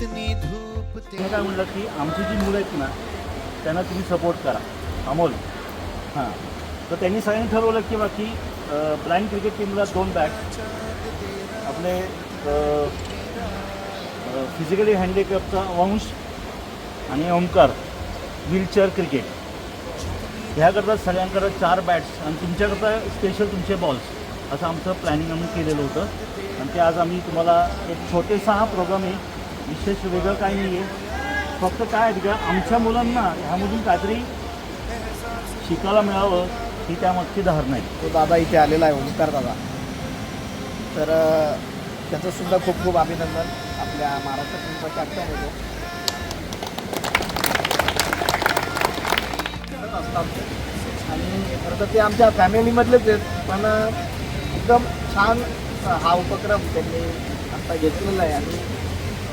मी काय म्हटलं की आमची जी मुलं आहेत ना त्यांना तुम्ही सपोर्ट करा अमोल हां तर त्यांनी सगळ्यांनी ठरवलं की बाकी ब्लाइंड क्रिकेट टीमला 2 बॅट्स आपले फिजिकली हँडिकॅपचा वंश आणि ओमकार व्हीलचेअर क्रिकेट ह्याकरता सगळ्यांकडं 4 बॅट्स आणि तुमच्याकरता स्पेशल तुमचे बॉल्स असं आमचं प्लॅनिंग आम्ही केलेलं होतं आणि ते आज आम्ही तुम्हाला एक छोटेसा हा प्रोग्राम आहे विशेष वेगळं काही नाही आहे फक्त काय आहे का आमच्या मुलांना ह्यामधून काहीतरी शिकायला मिळावं ही त्यामागची धारणा आहे. तो दादा इथे आलेला आहे ओंकार दादा तर त्याचंसुद्धा खूप खूप अभिनंदन आपल्या महाराष्ट्र टीमचा कॅप्टन होतो असतात आणि खरं तर ते आमच्या फॅमिलीमधलेच आहेत पण एकदम छान हा उपक्रम त्यांनी आत्ता घेतलेला आहे आणि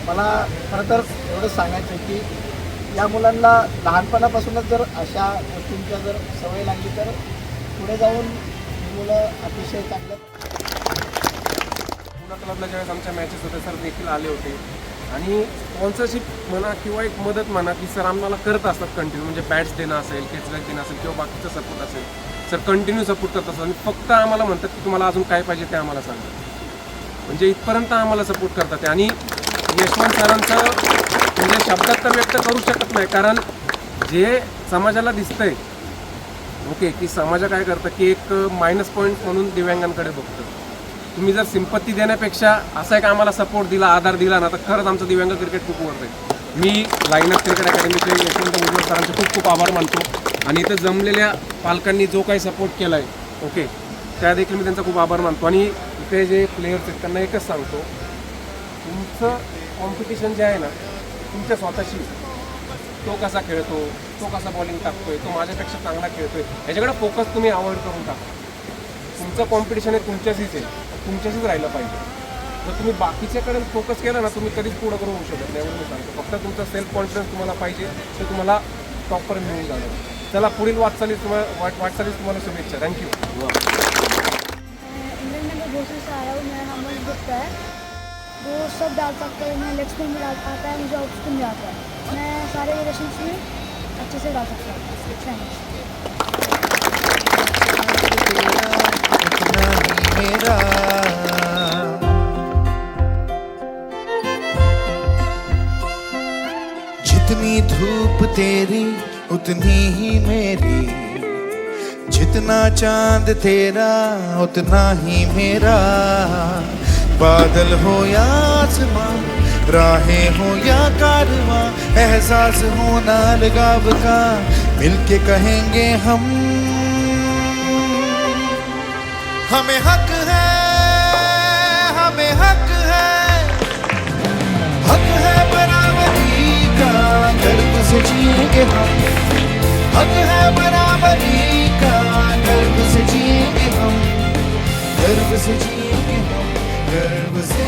मला खरं तर एवढंच सांगायचं आहे की या मुलांना लहानपणापासूनच जर अशा गोष्टींच्या जर सवय लागली तर पुढे जाऊन मुलं अतिशय चांगलं. पुणा क्लबला ज्यावेळेस आमच्या मॅचेस होते सर देखील आले होते आणि स्पॉन्सरशिप म्हणा किंवा एक मदत म्हणा की सर आम्हाला करत असतात कंटिन्यू म्हणजे बॅट्स देणं असेल कॅचबॅक देणं असेल किंवा बाकीचा सपोर्ट असेल सर कंटिन्यू सपोर्ट करत असतात आणि फक्त आम्हाला म्हणतात की तुम्हाला अजून काय पाहिजे ते आम्हाला सांगा म्हणजे इथपर्यंत आम्हाला सपोर्ट करतात आणि यशवंत सरांचं म्हणजे शब्दात तर व्यक्त करू शकत नाही कारण जे समाजाला दिसतंय ओके की समाज काय करतं की एक मायनस पॉईंट म्हणून दिव्यांगांकडे बघतं तुम्ही जर सिंपत्ती देण्यापेक्षा असा एक आम्हाला सपोर्ट दिला आधार दिला ना तर खरंच आमचं दिव्यांग क्रिकेट खूप वरतं मी लाईनअप क्रिकेट अकॅडमीचे यशवंत उज्ज्वल सरांचे खूप खूप आभार मानतो आणि इथं जमलेल्या पालकांनी जो काही सपोर्ट केला आहे ओके त्या देखील मी त्यांचा खूप आभार मानतो आणि इथे जे प्लेयर्स आहेत त्यांना एकच सांगतो तुमचं कॉम्पिटिशन जे आहे ना तुमच्या स्वतःशी तो कसा खेळतो तो कसा बॉलिंग टाकतोय तो माझ्यापेक्षा चांगला खेळतोय याच्याकडे फोकस तुम्ही अवॉइड करून टाका तुमचं कॉम्पिटिशन आहे तुमच्याशीच आहे तुमच्याशीच राहिलं पाहिजे जर तुम्ही बाकीच्याकडे फोकस केला ना तुम्ही कधीच पुढं करू होऊ शकत नाही एवढं मी सांगतो फक्त तुमचा सेल्फ कॉन्फिडन्स तुम्हाला पाहिजे तर तुम्हाला टॉपपर्यंत मिळून जाणार चला पुढील वाटचालीस तुम्हाला शुभेच्छा थँक्यू. इंग्लैंड में बहुत से आया हूँ मेरा नाम मनोज गुप्ता है वो सब डाल सकते हैं मैं लेग स्पिन में डाल आता है मुझे ऑफ स्पिन में आता है मैं सारे वेरिएशंस में अच्छे से डाल सकता हूँ थैंक्स. मेरा जितनी धूप तेरी उतनी ही मेरी जितना चांद तेरा उतना ही मेरा बादल हो या आसमां राहें हो या कारवां एहसास हो ना लगाव का मिलके कहेंगे हमें हक है बराबरी का गर्व से जिएंगे हम हक है बराबरी का गर्व से जिएंगे हम गर्व से जिएंगे हम गर्व से